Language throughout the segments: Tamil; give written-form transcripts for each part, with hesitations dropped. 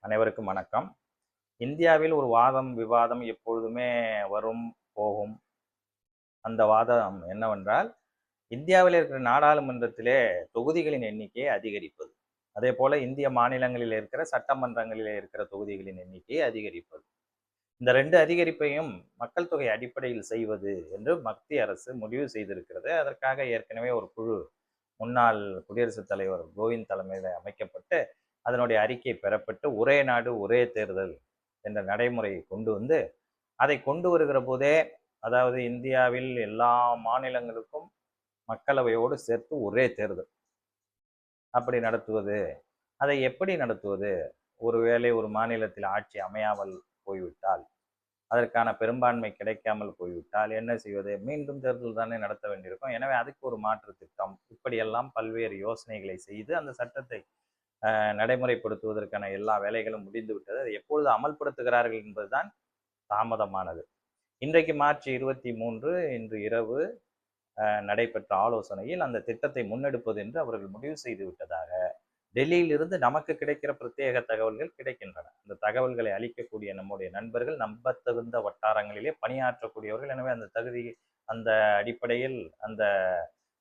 அனைவருக்கும் வணக்கம். இந்தியாவில் ஒரு வாதம் விவாதம் எப்பொழுதுமே வரும் போகும். அந்த வாதம் என்னவென்றால், இந்தியாவில் இருக்கிற நாடாளுமன்றத்திலே தொகுதிகளின் எண்ணிக்கையை அதிகரிப்பது, அதே போல இந்திய மாநிலங்களில் இருக்கிற சட்டமன்றங்களிலே இருக்கிற தொகுதிகளின் எண்ணிக்கையை அதிகரிப்பது. இந்த ரெண்டு அதிகரிப்பையும் மக்கள் தொகை அடிப்படையில் செய்வது என்று மத்திய அரசு முடிவு செய்திருக்கிறது. அதற்காக ஏற்கனவே ஒரு குழு முன்னாள் குடியரசுத் தலைவர் கோவிந்த் தலைமையில் அமைக்கப்பட்டு அதனுடைய அறிக்கை பெறப்பட்டு ஒரே நாடு ஒரே தேர்தல் என்ற நடைமுறையை கொண்டு வந்து, அதை கொண்டு வருகிற போதே, அதாவது இந்தியாவில் எல்லா மாநிலங்களுக்கும் மக்களவையோடு சேர்த்து ஒரே தேர்தல் அப்படி நடத்துவது. அதை எப்படி நடத்துவது? ஒருவேளை ஒரு மாநிலத்தில் ஆட்சி அமையாமல் போய்விட்டால், அதற்கான பெரும்பான்மை கிடைக்காமல் போய்விட்டால் என்ன செய்வது? மீண்டும் தேர்தல் தானே நடத்த வேண்டியிருக்கும். எனவே அதுக்கு ஒரு மாற்று திட்டம், இப்படியெல்லாம் பல்வேறு யோசனைகளை செய்து அந்த சட்டத்தை நடைமுறைப்படுத்துவதற்கான எல்லா வேலைகளும் முடிந்து விட்டது. அதை எப்பொழுது அமல்படுத்துகிறார்கள் என்பதுதான் தாமதமானது. இன்றைக்கு மார்ச் 23 இன்று இரவு நடைபெற்ற ஆலோசனையில் அந்த திட்டத்தை முன்னெடுப்பது என்று அவர்கள் முடிவு செய்து விட்டதாக டெல்லியிலிருந்து நமக்கு கிடைக்கிற பிரத்யேக தகவல்கள் கிடைக்கின்றன. அந்த தகவல்களை அளிக்கக்கூடிய நம்முடைய நண்பர்கள் நம்பத்தகுந்த வட்டாரங்களிலே பணியாற்றக்கூடியவர்கள். எனவே அந்த அடிப்படையில் அந்த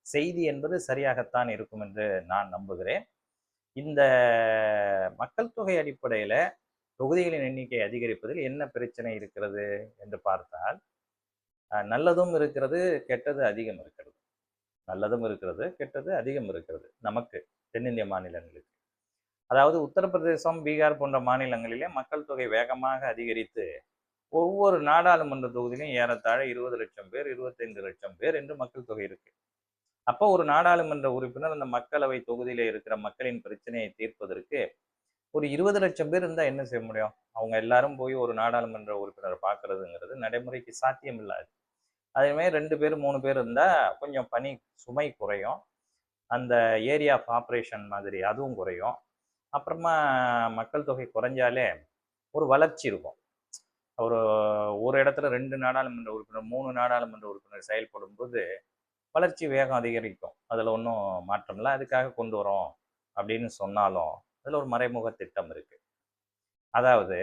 செய்தி என்பது சரியாகத்தான் இருக்கும் என்று நான் நம்புகிறேன். இந்த மக்கள் தொகை அடிப்படையில் தொகுதிகளின் எண்ணிக்கை அதிகரிப்பதில் என்ன பிரச்சனை இருக்கிறது என்று பார்த்தால், நல்லதும் இருக்கிறது, கெட்டது அதிகம் இருக்கிறது. நல்லதும் இருக்கிறது, கெட்டது அதிகம் இருக்கிறது நமக்கு தென்னிந்திய மாநிலங்களுக்கு. அதாவது உத்தரப்பிரதேசம், பீகார் போன்ற மாநிலங்களிலே மக்கள் தொகை வேகமாக அதிகரித்து ஒவ்வொரு நாடாளுமன்ற தொகுதியிலும் ஏறத்தாழ 20 லட்சம் பேர் 25 லட்சம் பேர் என்று மக்கள் தொகை இருக்கு. அப்போ ஒரு நாடாளுமன்ற உறுப்பினர் அந்த மக்களவை தொகுதியில இருக்கிற மக்களின் பிரச்சனையை தீர்ப்பதற்கு ஒரு 20 லட்சம் பேர் இருந்தா என்ன செய்ய முடியும்? அவங்க எல்லாரும் போய் ஒரு நாடாளுமன்ற உறுப்பினரை பார்க்கறதுங்கிறது நடைமுறைக்கு சாத்தியம் இல்லாது. அதே மாதிரி 2 பேர் 3 பேர் இருந்தா கொஞ்சம் பணி சுமை குறையும். அந்த ஏரியா ஆஃப் ஆப்ரேஷன் மாதிரி அதுவும் குறையும். அப்புறமா மக்கள் தொகை குறைஞ்சாலே ஒரு வளர்ச்சி இருக்கும். ஒரு இடத்துல 2 நாடாளுமன்ற உறுப்பினர் 3 நாடாளுமன்ற உறுப்பினர் செயல்படும் போது வளர்ச்சி வேகம் அதிகரிக்கும். அதில் ஒன்றும் மாற்றம் இல்லை. அதுக்காக கொண்டு வரோம் அப்படின்னு சொன்னாலும் அதில் ஒரு மறைமுக திட்டம் இருக்கு. அதாவது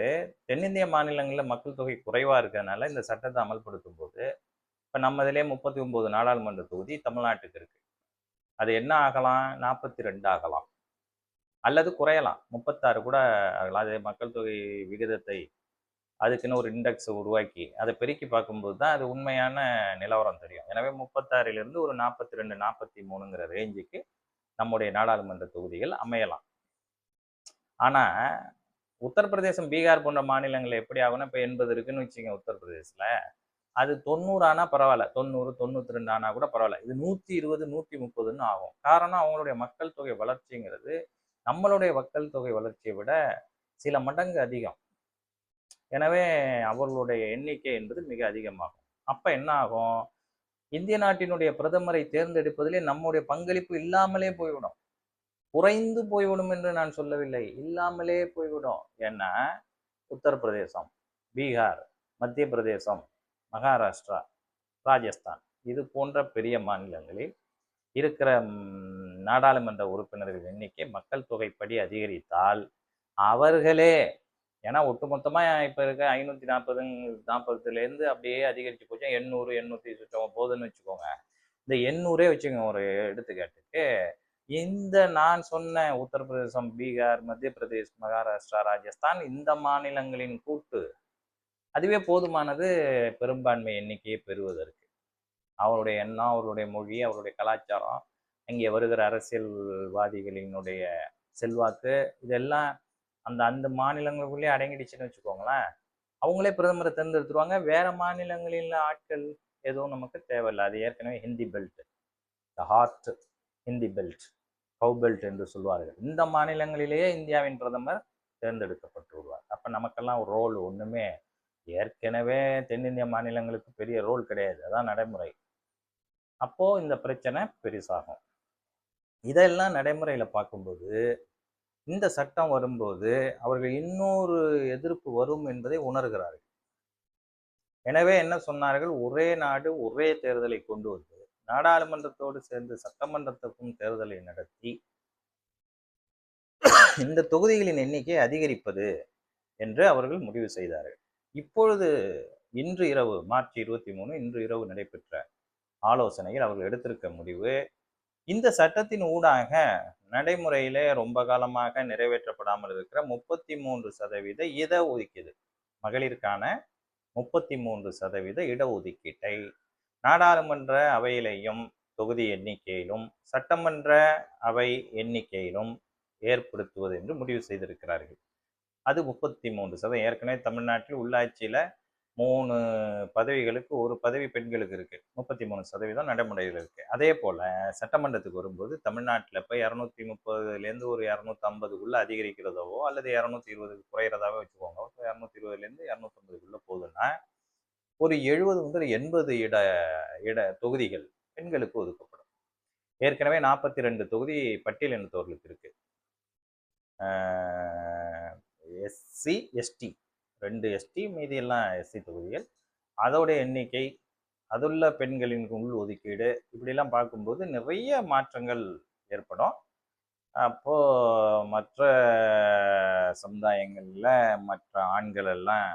தென்னிந்திய மாநிலங்களில் மக்கள் தொகை குறைவாக இருக்கிறதுனால இந்த சட்டத்தை அமல்படுத்தும் போது, இப்போ நம்ம இதிலே 39 நாடாளுமன்ற தொகுதி தமிழ்நாட்டுக்கு இருக்கு. அது என்ன ஆகலாம்? 42 ஆகலாம், அல்லது குறையலாம், 36 கூட ஆகலாம். அது மக்கள் தொகை விகிதத்தை அதுக்குன்னு ஒரு இண்டெக்ஸ் உருவாக்கி அதை பெருக்கி பார்க்கும்போது தான் அது உண்மையான நிலவரம் தெரியும். எனவே 36லிருந்து ஒரு 42 43ங்கிற ரேஞ்சுக்கு நம்முடைய நாடாளுமன்ற தொகுதிகள் அமையலாம். ஆனா உத்தரப்பிரதேசம், பீகார் போன்ற மாநிலங்கள் எப்படி ஆகும்னா, இப்போ 80 இருக்குன்னு வச்சுங்க உத்தரப்பிரதேசத்துல, அது 90 ஆனா பரவாயில்ல, 90 92 ஆனா கூட பரவாயில்ல. இது 120 130ன்னு ஆகும். காரணம் அவங்களுடைய மக்கள் தொகை வளர்ச்சிங்கிறது நம்மளுடைய மக்கள் தொகை வளர்ச்சியை விட சில மடங்கு அதிகம். எனவே அவர்களுடைய எண்ணிக்கை என்பது மிக அதிகமாகும். அப்ப என்ன ஆகும்? இந்திய நாட்டினுடைய பிரதமரை தேர்ந்தெடுப்பதிலே நம்முடைய பங்களிப்பு இல்லாமலே போய்விடும். குறைந்து போய்விடும் என்று நான் சொல்லவில்லை, இல்லாமலே போய்விடும். ஏன்னா உத்தரப்பிரதேசம், பீகார், மத்திய பிரதேசம், மகாராஷ்டிரா, ராஜஸ்தான் இது போன்ற பெரிய மாநிலங்களில் இருக்கிற நாடாளுமன்ற உறுப்பினர்கள் எண்ணிக்கை மக்கள் தொகைப்படி அதிகரித்தால் அவர்களே, ஏன்னா ஒட்டுமொத்தமாக இப்போ இருக்க 540 அப்படியே அதிகரித்து போச்சு. 800 800 சுற்றம் போதுன்னு வச்சுக்கோங்க. இந்த 800 வச்சுக்கோங்க ஒரு எடுத்துக்காட்டுக்கு. இந்த நான் சொன்ன உத்தரப்பிரதேசம், பீகார், மத்திய பிரதேஷ், மகாராஷ்டிரா, ராஜஸ்தான் இந்த மாநிலங்களின் கூட்டு அதுவே போதுமானது பெரும்பான்மை எண்ணிக்கையை பெறுவதற்கு. அவருடைய எண்ணம், அவருடைய மொழி, அவருடைய கலாச்சாரம், இங்கே வருகிற அரசியல்வாதிகளினுடைய செல்வாக்கு இதெல்லாம் அந்த அந்த மாநிலங்களுக்குள்ளே அடங்கிடுச்சுன்னு வச்சுக்கோங்களேன். அவங்களே பிரதமரை தேர்ந்தெடுத்துருவாங்க. வேற மாநிலங்களில் ஆட்கள் எதுவும் நமக்கு தேவையில்லை. அது ஏற்கனவே Hindi belt, the hard Hindi belt, cow belt என்று சொல்வார்கள். இந்த மாநிலங்களிலேயே இந்தியாவின் பிரதமர் தேர்ந்தெடுக்கப்பட்டு விடுவார். அப்போ நமக்கெல்லாம் ஒரு ரோல் ஒன்றுமே, ஏற்கனவே தென்னிந்திய மாநிலங்களுக்கு பெரிய ரோல் கிடையாது. அதான் நடைமுறை. அப்போ இந்த பிரச்சனை பெருசாகும். இதெல்லாம் நடைமுறையில் பார்க்கும்போது இந்த சட்டம் வரும்போது அவர்கள் இன்னொரு எதிர்ப்பு வரும் என்பதை உணர்கிறார்கள். எனவே என்ன சொன்னார்கள்? ஒரே நாடு ஒரே தேர்தலை கொண்டு வந்து நாடாளுமன்றத்தோடு சேர்ந்து சட்டமன்றத்துக்கும் தேர்தலை நடத்தி இந்த தொகுதிகளின் எண்ணிக்கை அதிகரிப்பது என்று அவர்கள் முடிவு செய்தார்கள். இப்பொழுது இன்று இரவு மார்ச் 23 இன்று இரவு நடைபெற்ற ஆலோசனையில் அவர்கள் எடுத்திருக்க முடிவு, இந்த சட்டத்தின் ஊடாக நடைமுறையிலே ரொம்ப காலமாக நிறைவேற்றப்படாமல் இருக்கிற 33% இடஒதுக்கீடு, மகளிருக்கான 33% இடஒதுக்கீட்டை நாடாளுமன்ற அவையிலையும் தொகுதி எண்ணிக்கையிலும் சட்டமன்ற அவை எண்ணிக்கையிலும் ஏற்படுத்துவது என்று முடிவு செய்திருக்கிறார்கள். அது 33%. ஏற்கனவே தமிழ்நாட்டில் உள்ளாட்சியில 3 பதவிகளுக்கு 1 பதவி பெண்களுக்கு இருக்கு. 33% நடைமுறையில் இருக்கு. அதே போல சட்டமன்றத்துக்கு வரும்போது தமிழ்நாட்டில் இப்போ 230லேருந்து ஒரு 250க்குள்ள அதிகரிக்கிறதோ அல்லது 220 குறையிறதாவோ வச்சுக்கோங்க. 220லேருந்து 250க்குள்ள போகுதுன்னா ஒரு 70 முதல் 80 இட தொகுதிகள் பெண்களுக்கு ஒதுக்கப்படும். ஏற்கனவே 42 தொகுதி பட்டியலினத்தவர்களுக்கு இருக்கு. எஸ்சி எஸ்டி 2 எஸ்டி, மீதி எல்லாம் எஸ்சி தொகுதிகள். அதோட எண்ணிக்கை, அதுள்ள பெண்களின் உள் ஒதுக்கீடு, இப்படிலாம் பார்க்கும்போது நிறைய மாற்றங்கள் ஏற்படும். அப்போ மற்ற சமுதாயங்கள்ல மற்ற ஆண்கள் எல்லாம்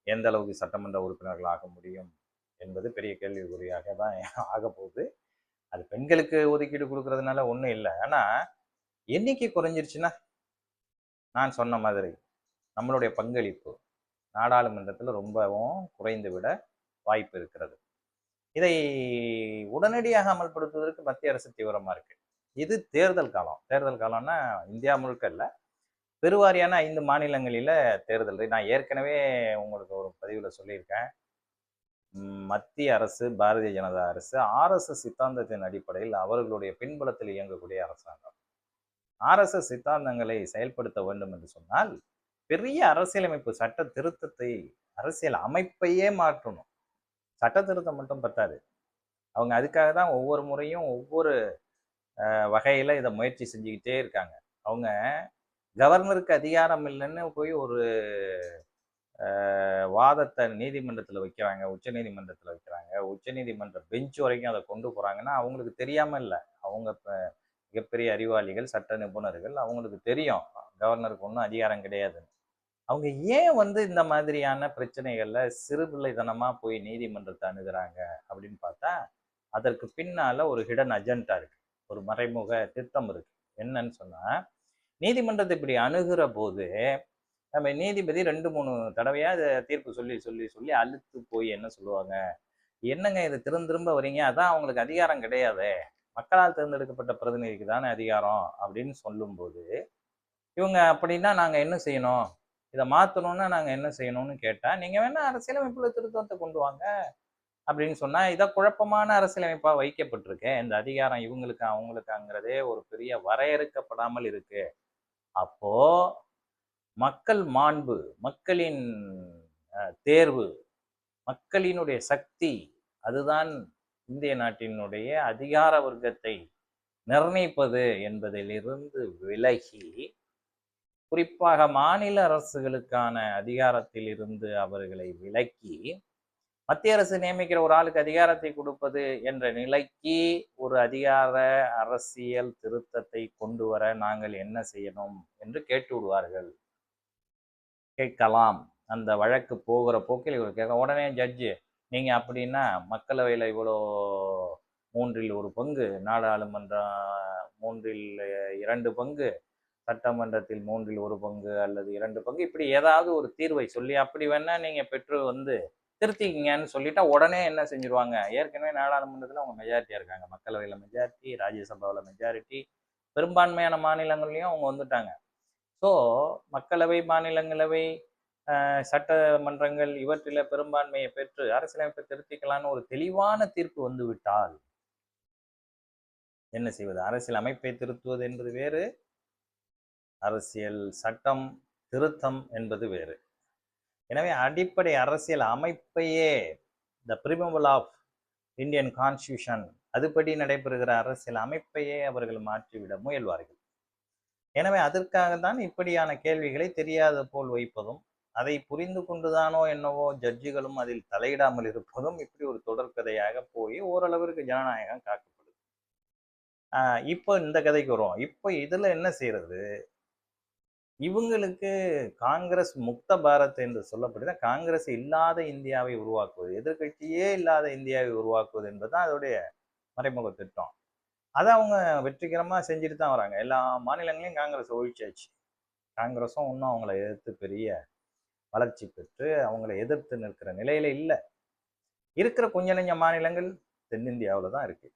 எந்த அளவுக்கு சட்டமன்ற உறுப்பினர்கள் ஆக முடியும் என்பது பெரிய கேள்விக்குறியாக தான் ஆக போகுது. அது பெண்களுக்கு ஒதுக்கீடு கொடுக்கறதுனால ஒன்றும் இல்லை. ஆனால் எண்ணிக்கை குறைஞ்சிருச்சுன்னா நான் சொன்ன மாதிரி நம்மளுடைய பங்களிப்பு நாடாளுமன்றத்தில் ரொம்பவும் குறைந்து விட வாய்ப்பு இருக்கிறது. இதை உடனடியாக அமல்படுத்துவதற்கு மத்திய அரசு தீவிரமா இருக்கு. இது தேர்தல் காலம். தேர்தல் காலம்னா இந்தியா முழுக்க இல்லை, பெருவாரியான 5 மாநிலங்களில தேர்தல். நான் ஏற்கனவே உங்களுக்கு ஒரு பதிவில் சொல்லியிருக்கேன். மத்திய அரசு, பாரதிய ஜனதா அரசு ஆர்எஸ்எஸ் சித்தாந்தத்தின் அடிப்படையில் அவர்களுடைய பின்புலத்தில் இயங்கக்கூடிய அரசாங்கம். ஆர்எஸ்எஸ் சித்தாந்தங்களை செயல்படுத்த வேண்டும் என்று சொன்னால் பெரிய அரசியலமைப்பு சட்ட திருத்தத்தை, அரசியல் அமைப்பையே மாற்றணும். சட்ட திருத்தம் மட்டும் பத்தாது. அவங்க அதுக்காக தான் ஒவ்வொரு முறையும் ஒவ்வொரு வகையில இதை முயற்சி செஞ்சுக்கிட்டே இருக்காங்க. அவங்க கவர்னருக்கு அதிகாரம் இல்லைன்னு போய் ஒரு வாதத்தை நீதிமன்றத்தில் வைக்கிறாங்க, உச்ச நீதிமன்றத்தில் வைக்கிறாங்க. உச்ச நீதிமன்ற பெஞ்ச் வரைக்கும் அதை கொண்டு போறாங்கன்னா அவங்களுக்கு தெரியாம இல்லை. அவங்க மிகப்பெரிய அறிவாளிகள், சட்ட நிபுணர்கள். அவங்களுக்கு தெரியும் கவர்னருக்கு ஒன்றும் அதிகாரம் கிடையாதுன்னு. அவங்க ஏன் இந்த மாதிரியான பிரச்சனைகள்ல சிறுபிள்ளைத்தனமா போய் நீதிமன்றத்தை அணுகிறாங்க அப்படின்னு பார்த்தா அதற்கு பின்னால ஒரு ஹிடன் அஜெண்டா இருக்கு, ஒரு மறைமுக திட்டம் இருக்கு. என்னன்னு சொன்னா, நீதிமன்றத்தை இப்படி அணுகிற போது நம்ம நீதிபதி 2-3 தடவையா இதை தீர்ப்பு சொல்லி சொல்லி சொல்லி அழுத்து போய் என்ன சொல்லுவாங்க, என்னங்க இது திரும்ப திரும்ப வரீங்க, அதான் அவங்களுக்கு அதிகாரம் கிடையாது, மக்களால் தேர்ந்தெடுக்கப்பட்ட பிரதிநிதிக்கு தானே அதிகாரம் அப்படின்னு சொல்லும்போது இவங்க அப்படின்னா நாங்க என்ன செய்யணும், இதை மாற்றணும்னா நாங்கள் என்ன செய்யணும்னு கேட்டால், நீங்கள் வேணா அரசியலமைப்புல திருத்தத்தை கொண்டு வாங்க அப்படின்னு சொன்னால், இதை குழப்பமான அரசியலமைப்பாக வைக்கப்பட்டிருக்கு. இந்த அதிகாரம் இவங்களுக்கு அவங்களுக்குங்கிறதே ஒரு பெரிய வரையறுக்கப்படாமல் இருக்கு. அப்போ மக்கள் மாண்பு, மக்களின் தேர்வு, மக்களினுடைய சக்தி, அதுதான் இந்திய நாட்டினுடைய அதிகார வர்க்கத்தை நிர்ணயிப்பது என்பதிலிருந்து விலகி, குறிப்பாக மாநில அரசுகளுக்கான அதிகாரத்தில் இருந்து அவர்களை விலக்கி மத்திய அரசு நியமிக்கிற ஒரு ஆளுக்கு அதிகாரத்தை கொடுப்பது என்ற நிலைக்கு ஒரு அதிகார அரசியல் திருத்தத்தை கொண்டு வர நாங்கள் என்ன செய்யணும் என்று கேட்டு விடுவார்கள். கேட்கலாம். அந்த வழக்கு போகிற போக்கில் இவர் கேட்க, உடனே ஜட்ஜு நீங்க அப்படின்னா மக்களவையில் இவ்வளோ 1/3 பங்கு, நாடாளுமன்றம் 2/3 பங்கு, சட்டமன்றத்தில் 1/3 பங்கு அல்லது 2 பங்கு, இப்படி ஏதாவது ஒரு தீர்வை சொல்லி அப்படி வேணா நீங்க பெற்று திருத்திக்கிங்கன்னு சொல்லிட்டா உடனே என்ன செஞ்சிருவாங்க, ஏற்கனவே நாடாளுமன்றத்தில் அவங்க மெஜாரிட்டியா இருக்காங்க, மக்களவையில் மெஜாரிட்டி, ராஜ்யசபாவில் மெஜாரிட்டி, பெரும்பான்மையான மாநிலங்கள்லையும் அவங்க வந்துட்டாங்க. ஸோ மக்களவை, மாநிலங்களவை, சட்டமன்றங்கள் இவற்றில பெரும்பான்மையை பெற்று அரசியலமைப்பை திருத்திக்கலான்னு ஒரு தெளிவான தீர்ப்பு வந்து விட்டால் என்ன செய்வது? அரசியல் அமைப்பை திருத்துவது என்பது வேறு, அரசியல் சட்டம் திருத்தம் என்பது வேறு. எனவே அடிப்படை அரசியல் அமைப்பையே, த பிரிமபிள் ஆஃப் இந்தியன் கான்ஸ்டியூஷன், அதுபடி நடைபெறுகிற அரசியல் அமைப்பையே அவர்கள் மாற்றிவிட முயல்வார்கள். எனவே அதற்காக தான் இப்படியான கேள்விகளை தெரியாத போல் வைப்பதும், அதை புரிந்து கொண்டுதானோ என்னவோ ஜட்ஜுகளும் அதில் தலையிடாமல் இருப்பதும் இப்படி ஒரு தொடர்கதையாக போய் ஓரளவிற்கு ஜனநாயகம் காக்கப்படுது. இப்போ இந்த கதைக்கு வரும். இப்போ இதுல என்ன செய்யறது? இவங்களுக்கு காங்கிரஸ் முக்த பாரத் என்று சொல்லப்படுது. காங்கிரஸ் இல்லாத இந்தியாவை உருவாக்குவது, எதிர்க்கட்சியே இல்லாத இந்தியாவை உருவாக்குவது என்பதுதான் அதோடைய மறைமுக திட்டம். அதை அவங்க வெற்றிகரமா செஞ்சுட்டு தான் வராங்க. எல்லா மாநிலங்களையும் காங்கிரஸ் ஒழிச்சாச்சு. காங்கிரஸும் இன்னும் அவங்கள எதிர்த்து பெரிய வளர்ச்சி பெற்று அவங்களை எதிர்த்து நிற்கிற நிலையில இல்லை. இருக்கிற கொஞ்ச நெஞ்ச மாநிலங்கள் தென்னிந்தியாவில் தான் இருக்கு.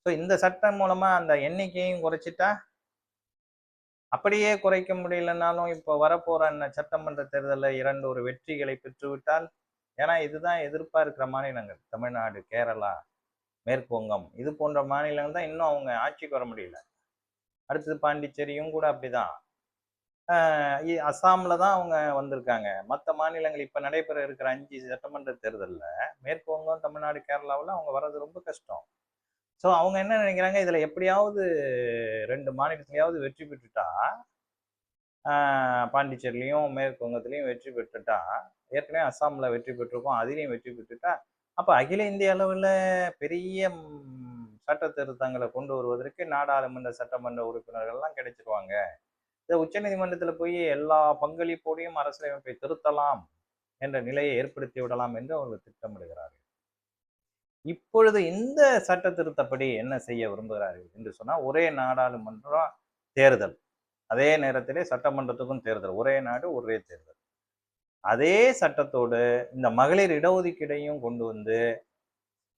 ஸோ இந்த சட்டம் மூலமா அந்த எண்ணிக்கையும் குறைச்சிட்டா, அப்படியே குறைக்க முடியலன்னாலும் இப்போ வரப்போற சட்டமன்ற தேர்தலில் 2 வெற்றிகளை பெற்றுவிட்டால், ஏன்னா இதுதான் எதிர்ப்பா இருக்கிற மாநிலங்கள் தமிழ்நாடு, கேரளா, மேற்கு வங்கம், இது போன்ற மாநிலங்கள் தான் இன்னும் அவங்க ஆட்சிக்கு வர முடியல. அடுத்தது பாண்டிச்சேரியும் கூட அப்படிதான். அசாம்ல தான் அவங்க வந்திருக்காங்க. மற்ற மாநிலங்கள் இப்ப நடைபெற இருக்கிற 5 சட்டமன்ற தேர்தலில் மேற்கு வங்கம், தமிழ்நாடு, கேரளாவில் அவங்க வர்றது ரொம்ப கஷ்டம். ஸோ அவங்க என்ன நினைக்கிறாங்க, இதுல எப்படியாவது 2 மாநிலத்திலையாவது வெற்றி பெற்றுட்டா, பாண்டிச்சேரிலையும் மேற்கு வங்கத்திலையும் வெற்றி பெற்றுட்டா, ஏற்கனவே அஸ்ஸாம்ல வெற்றி பெற்றிருக்கோம், அதிலையும் வெற்றி பெற்றுட்டா, அப்ப அகில இந்திய அளவில் பெரிய சட்ட திருத்தங்களை கொண்டு வருவதற்கு நாடாளுமன்ற சட்டமன்ற உறுப்பினர்கள்லாம் கிடைச்சிருவாங்க. இந்த உச்சநீதிமன்றத்தில் போய் எல்லா பங்களிப்போடையும் அரசியலமைப்பை திருத்தலாம் என்ற நிலையை ஏற்படுத்தி விடலாம் என்று அவர்கள் திட்டமிடுகிறார்கள். இப்பொழுது இந்த சட்ட திருத்தப்படி என்ன செய்ய விரும்புகிறார்கள் என்று சொன்னால், ஒரே நாடாளுமன்றம் தேர்தல், அதே நேரத்திலே சட்டமன்றத்துக்கும் தேர்தல், ஒரே நாடு ஒரே தேர்தல். அதே சட்டத்தோடு இந்த மகளிர் இடஒதுக்கீடையும் கொண்டு வந்து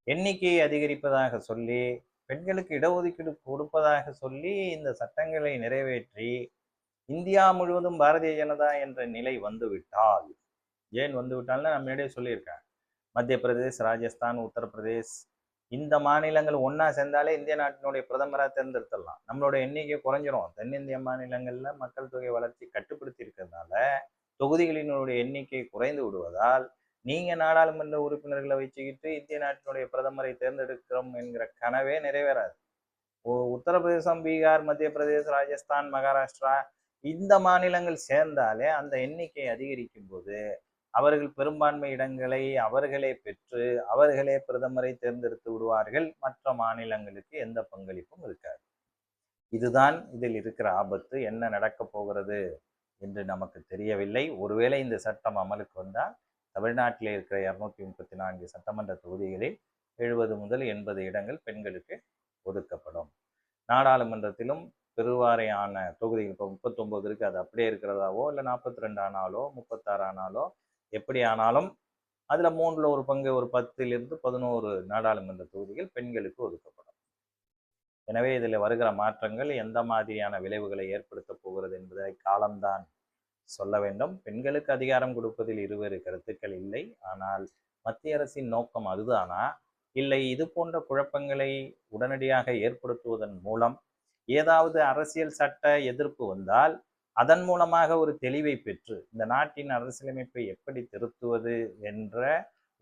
எண்ணிக்கையை அதிகரிப்பதாக சொல்லி, பெண்களுக்கு இடஒதுக்கீடு கொடுப்பதாக சொல்லி இந்த சட்டங்களை நிறைவேற்றி இந்தியா முழுவதும் பாரதிய ஜனதா என்ற நிலை வந்துவிட்டால், ஏன் வந்துவிட்டால்னு நான் முன்னாடியே சொல்லியிருக்கேன். மத்திய பிரதேஷ், ராஜஸ்தான், உத்தரப்பிரதேஷ், இந்த மாநிலங்கள் ஒன்னா சேர்ந்தாலே இந்திய நாட்டினுடைய பிரதமராக தேர்ந்தெடுத்துடலாம். நம்மளோட எண்ணிக்கை குறைஞ்சிரும். தென்னிந்திய மாநிலங்கள்ல மக்கள் தொகை வளர்ச்சி கட்டுப்படுத்தி இருக்கிறதுனால தொகுதிகளினுடைய எண்ணிக்கை குறைந்து விடுவதால், நீங்க நாடாளுமன்ற உறுப்பினர்களை வச்சுக்கிட்டு இந்திய நாட்டினுடைய பிரதமரை தேர்ந்தெடுக்கிறோம் என்கிற கனவே நிறைவேறாது. உத்தரப்பிரதேசம், பீகார், மத்திய பிரதேஷ், ராஜஸ்தான், மகாராஷ்டிரா, இந்த மாநிலங்கள் சேர்ந்தாலே அந்த எண்ணிக்கை அதிகரிக்கும் போது அவர்கள் பெரும்பான்மை இடங்களை அவர்களே பெற்று அவர்களே பிரதமரை தேர்ந்தெடுத்து விடுவார்கள். மற்ற மாநிலங்களுக்கு எந்த பங்களிப்பும் இருக்காது. இதுதான் இதில் இருக்கிற ஆபத்து. என்ன நடக்கப் போகிறது என்று நமக்கு தெரியவில்லை. ஒருவேளை இந்த சட்டம் அமலுக்கு வந்தால் தமிழ்நாட்டில் இருக்கிற 234 சட்டமன்ற தொகுதிகளில் 70 முதல் 80 இடங்கள் பெண்களுக்கு ஒதுக்கப்படும். நாடாளுமன்றத்திலும் பெருவாரியான தொகுதிகள், இப்போ 39 இருக்கு, அது அப்படியே இருக்கிறதாவோ இல்லை 42 ஆனாலோ 36 ஆனாலோ எப்படி ஆனாலும் அதுல 3ல் ஒரு பங்கு, ஒரு 10லிருந்து 11 நாடாளுமன்ற தொகுதிகள் பெண்களுக்கு ஒதுக்கப்படும். எனவே இதில் வருகிற மாற்றங்கள் எந்த மாதிரியான விளைவுகளை ஏற்படுத்த போகிறது என்பதை காலம்தான் சொல்ல வேண்டும். பெண்களுக்கு அதிகாரம் கொடுப்பதில் இருவேறு கருத்துக்கள் இல்லை. ஆனால் மத்திய அரசின் நோக்கம் அதுதானா, இல்லை இது போன்ற குழப்பங்களை உடனடியாக ஏற்படுத்துவதன் மூலம் ஏதாவது அரசியல் சட்ட எதிர்ப்பு வந்தால் அதன் மூலமாக ஒரு தெளிவை பெற்று இந்த நாட்டின் அரசியலமைப்பை எப்படி திருத்துவது என்ற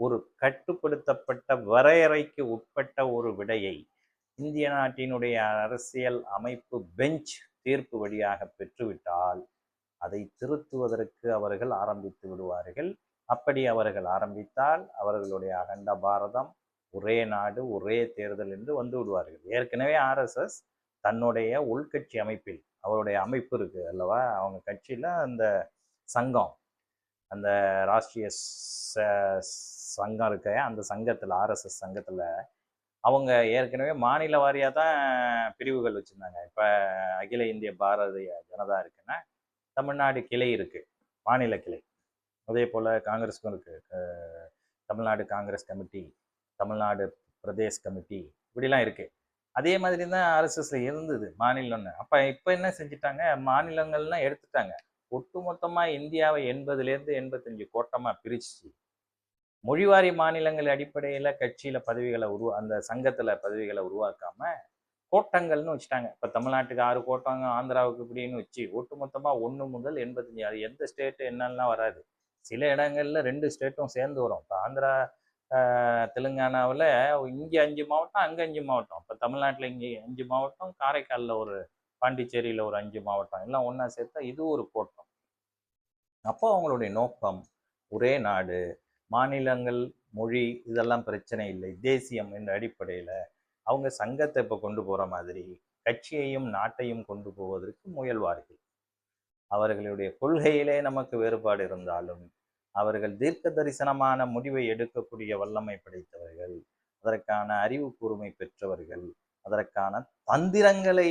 ஒரு கட்டுப்படுத்தப்பட்ட வரையறைக்கு உட்பட்ட ஒரு விடையை இந்திய நாட்டினுடைய அரசியல் அமைப்பு பெஞ்ச் தீர்ப்பு வழியாக பெற்றுவிட்டால் அதை திருத்துவதற்கு அவர்கள் ஆரம்பித்து விடுவார்கள். அப்படி அவர்கள் ஆரம்பித்தால் அவர்களுடைய அகண்ட பாரதம், ஒரே நாடு ஒரே தேர்தல் என்று வந்து விடுவார்கள். ஏற்கனவே RSS தன்னுடைய உள்கட்சி அமைப்பில், அவருடைய அமைப்பு இருக்கு அல்லவா, அவங்க கட்சியில அந்த சங்கம், அந்த ராஷ்டிரிய சங்கம் இருக்க, அந்த சங்கத்துல, RSS சங்கத்துல அவங்க ஏற்கனவே மாநில வாரியா தான் பிரிவுகள் வச்சிருந்தாங்க. இப்ப அகில இந்திய பாரதிய ஜனதா இருக்குன்னா தமிழ்நாடு கிளை இருக்கு, மாநில கிளை. அதே போல காங்கிரஸுக்கும் இருக்கு, தமிழ்நாடு காங்கிரஸ் கமிட்டி, தமிழ்நாடு பிரதேஷ் கமிட்டி, இப்படிலாம் இருக்கு. அதே மாதிரி தான் RSSல இருந்தது மாநிலம்னு. அப்ப இப்ப என்ன செஞ்சுட்டாங்க, மாநிலங்கள்லாம் எடுத்துட்டாங்க. ஒட்டுமொத்தமா இந்தியாவை 80லேருந்து 85 கோட்டமா பிரிச்சு மொழிவாரி மாநிலங்கள் அடிப்படையில கட்சியில பதவிகளை அந்த சங்கத்துல பதவிகளை உருவாக்காம கோட்டங்கள்னு வச்சுட்டாங்க. இப்ப தமிழ்நாட்டுக்கு 6 கோட்டங்க, ஆந்திராவுக்கு இப்படின்னு வச்சு ஒட்டுமொத்தமா 1 முதல் 85, அது எந்த ஸ்டேட்டு என்னெல்லாம் வராது. சில இடங்கள்ல 2 ஸ்டேட்டும் சேர்ந்து வரும். இப்போ ஆந்திரா, தெலுங்கானாவில் இங்கே 5 மாவட்டம், அங்கே 5 மாவட்டம். இப்போ தமிழ்நாட்டில் இங்கே 5 மாவட்டம், காரைக்காலில் ஒரு, பாண்டிச்சேரியில் ஒரு 5 மாவட்டம், எல்லாம் ஒன்றா சேர்த்தா இது ஒரு கோட்டம். அப்போ அவங்களுடைய நோக்கம் ஒரே நாடு, மாநிலங்கள், மொழி இதெல்லாம் பிரச்சனை இல்லை, தேசியம் என்ற அடிப்படையில் அவங்க சங்கத்தை இப்போ கொண்டு போகிற மாதிரி கட்சியையும் நாட்டையும் கொண்டு போவதற்கு முயல்வார்கள். அவர்களுடைய கொள்கையிலே நமக்கு வேறுபாடு இருந்தாலும் அவர்கள் தீர்க்க தரிசனமான முடிவை எடுக்கக்கூடிய வல்லமை படைத்தவர்கள், அதற்கான அறிவு கூர்மை பெற்றவர்கள், அதற்கான தந்திரங்களை,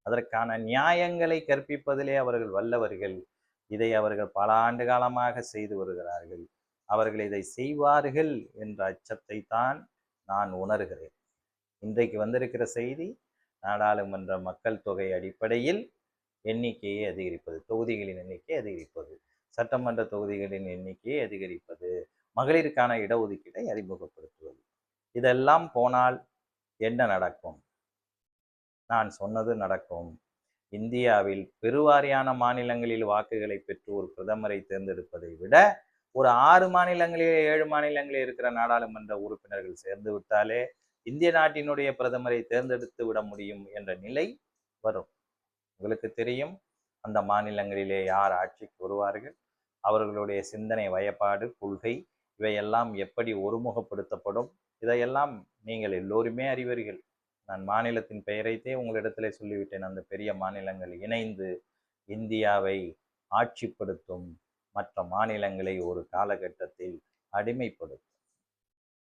அதற்கான நியாயங்களை கற்பிப்பதிலே அவர்கள் வல்லவர்கள். இதை அவர்கள் பல ஆண்டு காலமாக செய்து வருகிறார்கள். அவர்கள் இதை செய்வார்கள் என்ற அச்சத்தை தான் நான் உணர்கிறேன். இன்றைக்கு வந்திருக்கிற செய்தி, நாடாளுமன்ற மக்கள் தொகை அடிப்படையில் எண்ணிக்கையை அதிகரிப்பது, தொகுதிகளின் எண்ணிக்கையை அதிகரிப்பது, சட்டமன்ற தொகுதிகளின் எண்ணிக்கையை அதிகரிப்பது, மகளிருக்கான இடஒதுக்கீட்டை அறிமுகப்படுத்துவது. இதெல்லாம் போனால் என்ன நடக்கும்? நான் சொன்னது நடக்கும். இந்தியாவில் பெருவாரியான மாநிலங்களில் வாக்குகளை பெற்று ஒரு பிரதமரை தேர்ந்தெடுப்பதை விட ஒரு 6 மாநிலங்களிலே 7 மாநிலங்களில் இருக்கிற நாடாளுமன்ற உறுப்பினர்கள் சேர்ந்து விட்டாலே இந்திய நாட்டினுடைய பிரதமரை தேர்ந்தெடுத்து விட முடியும் என்ற நிலை வரும். உங்களுக்கு தெரியும், அந்த மாநிலங்களிலே யார் ஆட்சிக்கு வருவார்கள், அவர்களுடைய சிந்தனை, வயப்பாடு, கொள்கை இவையெல்லாம் எப்படி ஒருமுகப்படுத்தப்படும், இதையெல்லாம் நீங்கள் எல்லோருமே அறிவீர்கள். நான் மாநிலத்தின் பெயரைத்தே உங்களிடத்திலே சொல்லிவிட்டேன். அந்த பெரிய மாநிலங்கள் இணைந்து இந்தியாவை ஆட்சிப்படுத்தும், மற்ற மாநிலங்களை ஒரு காலகட்டத்தில் அடிமைப்படுத்தும்.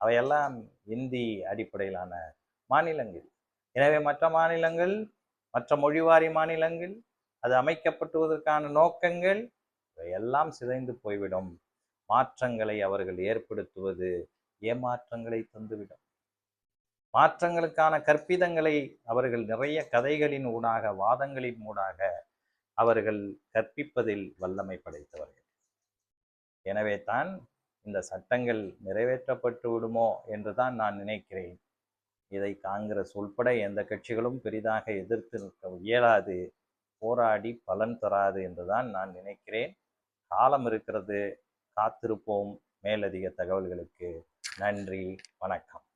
அவையெல்லாம் இந்தி அடிப்படையிலான மாநிலங்கள். எனவே மற்ற மாநிலங்கள், மற்ற மொழிவாரி மாநிலங்கள், அது அமைக்கப்பட்டுவதற்கான நோக்கங்கள் இவையெல்லாம் சிதைந்து போய்விடும். மாற்றங்களை அவர்கள் ஏற்படுத்துவது ஏமாற்றங்களை தந்துவிடும். மாற்றங்களுக்கான கற்பிதங்களை அவர்கள் நிறைய கதைகளின் ஊடாக, வாதங்களின் ஊடாக அவர்கள் கற்பிப்பதில் வல்லமை படைத்தவர்கள். எனவே தான் இந்த சட்டங்கள் நிறைவேற்றப்பட்டு விடுமோ என்றுதான் நான் நினைக்கிறேன். இதை காங்கிரஸ் உள்பட எந்த கட்சிகளும் பெரிதாக எதிர்த்து நிற்க இயலாது, போராடி பலன் தராது என்றுதான் நான் நினைக்கிறேன். காலம் இருக்கிறது, காத்திருப்போம் மேலதிக தகவல்களுக்கு. நன்றி, வணக்கம்.